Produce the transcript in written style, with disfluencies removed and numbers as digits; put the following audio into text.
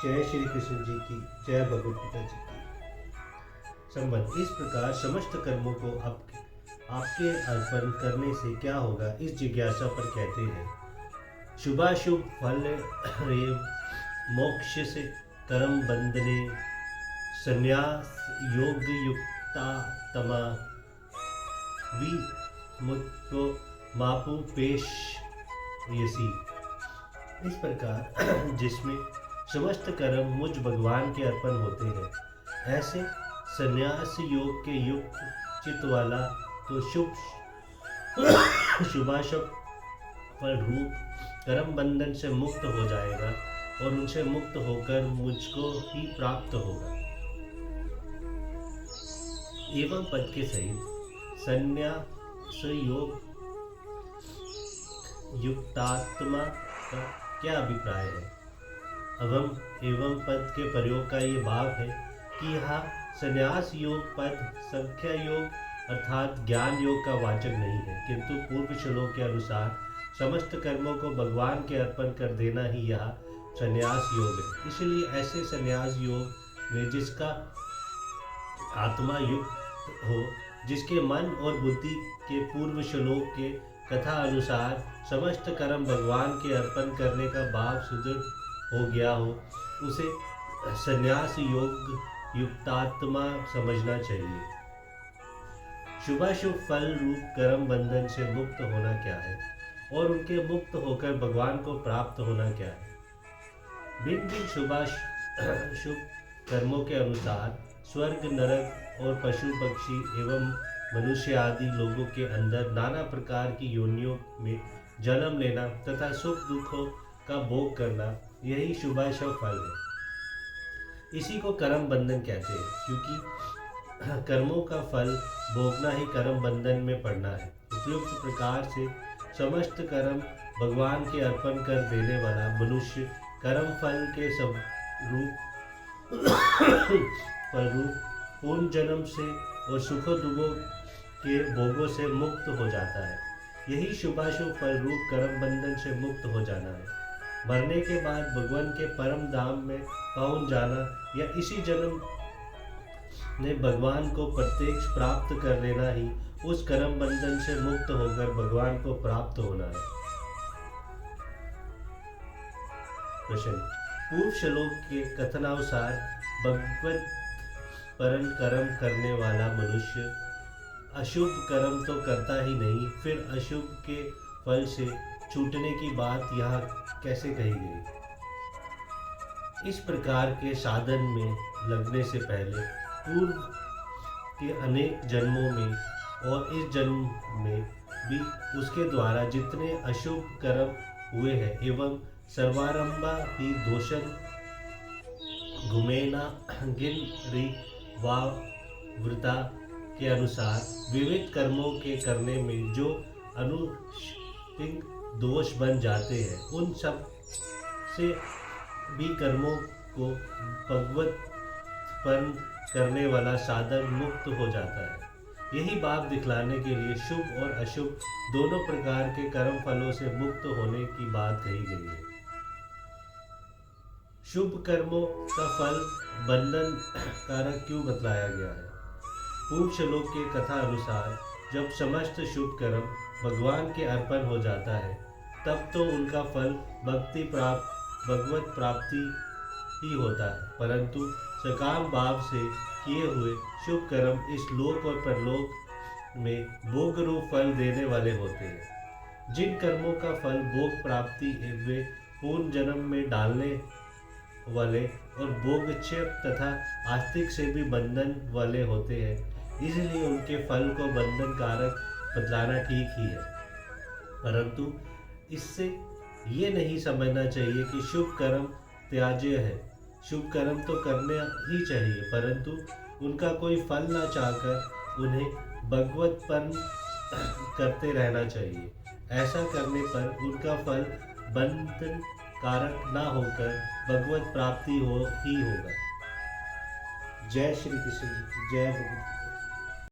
जय श्री कृष्ण जी की, जय भगवत गीता जी की। संबंध। इस प्रकार समस्त कर्मों को आपके अर्पण करने से क्या होगा, इस जिज्ञासा पर कहते हैं, शुभाशुभ फल रे मोक्ष से कर्म बंधने संन्यास योग युक्ता तमा विमुक्तो मापु पेश यसी। इस प्रकार जिसमें समस्त कर्म मुझ भगवान के अर्पण होते हैं, ऐसे संन्यास योग के युक्त चित्त वाला तो शुभाशुभ फल रूप कर्म बंधन से मुक्त हो जाएगा और उनसे मुक्त होकर मुझको ही प्राप्त होगा। एवं पद के सहित संन्यास योग युक्तात्मा का क्या अभिप्राय है? एवं पद के प्रयोग का ये भाव है कि यह संन्यास योग पद संख्या योग अर्थात ज्ञान योग का वाचक नहीं है, किंतु पूर्व श्लोक के अनुसार समस्त कर्मों को भगवान के अर्पण कर देना ही यह संन्यास योग है। इसलिए ऐसे संन्यास योग में जिसका आत्मा युक्त हो, जिसके मन और बुद्धि के पूर्व श्लोक के कथा अनुसार समस्त कर्म भगवान के अर्पण करने का भाव सुदृढ़ हो गया हो, उसे संन्यास योग युक्तात्मा समझना चाहिए। शुभाशुभ फल रूप कर्म बंधन से मुक्त होना क्या है और उनके मुक्त होकर भगवान को प्राप्त होना क्या है? भिन्न भिन्न शुभ कर्मों के अनुसार स्वर्ग, नरक और पशु पक्षी एवं मनुष्य आदि लोगों के अंदर नाना प्रकार की योनियों में जन्म लेना तथा सुख दुखों का भोग करना, यही शुभाशुभ फल है। इसी को कर्म बंधन कहते हैं, क्योंकि कर्मों का फल भोगना ही कर्म बंधन में पड़ना है। उपयुक्त प्रकार से समस्त कर्म भगवान के अर्पण कर देने वाला मनुष्य कर्म फल के फलरूप पूर्ण जन्म से और सुखों दुखों के भोगों से मुक्त हो जाता है। यही शुभाशुभ फल रूप कर्म बंधन से मुक्त हो जाना है। मरने के बाद भगवान के परम धाम में पहुंच जाना या इसी जन्म में भगवान को प्रत्यक्ष प्राप्त कर लेना ही उस कर्म बंधन से मुक्त होकर भगवान को प्राप्त होना है। प्रश्न। पूर्व श्लोक के कथनानुसार भगवत परम कर्म करने वाला मनुष्य अशुभ कर्म तो करता ही नहीं, फिर अशुभ के फल से छूटने की बात यहाँ कैसे कही गई? इस प्रकार के साधन में लगने से पहले पूर्व के अनेक जन्मों में और इस जन्म में भी उसके द्वारा जितने अशुभ कर्म हुए हैं एवं सर्वारंभा ही दोषन घुमेना गिन रि वृता के अनुसार विविध कर्मों के करने में जो अनुष्ठित दोष बन जाते हैं, उन सब से भी कर्मों को भगवतपन करने वाला साधक मुक्त हो जाता है। यही बात दिखलाने के लिए शुभ और अशुभ दोनों प्रकार के कर्म फलों से मुक्त होने की बात कही गई है। शुभ कर्मों का फल बंधन कारक क्यों बतलाया गया है? पूर्व श्लोक के कथा अनुसार जब समस्त शुभ कर्म भगवान के अर्पण हो जाता है, तब तो उनका फल भगवत प्राप्ति ही होता है, परंतु सकाम भाव से किए हुए शुभ कर्म इस लोक और परलोक में भोग रूप फल देने वाले होते हैं। जिन कर्मों का फल भोग प्राप्ति वे पूर्ण जन्म में डालने वाले और भोगक्षेप तथा आस्तिक से भी बंधन वाले होते हैं, इसलिए उनके फल को बंधन कारक बतलाना ठीक ही है। परंतु इससे ये नहीं समझना चाहिए कि शुभ कर्म त्याज्य है। शुभ कर्म तो करने ही चाहिए, परंतु उनका कोई फल न चाहकर उन्हें भगवतपन करते रहना चाहिए। ऐसा करने पर उनका फल बंधन कारक न होकर भगवत प्राप्ति ही होगा। जय श्री कृष्ण, जय भगवत।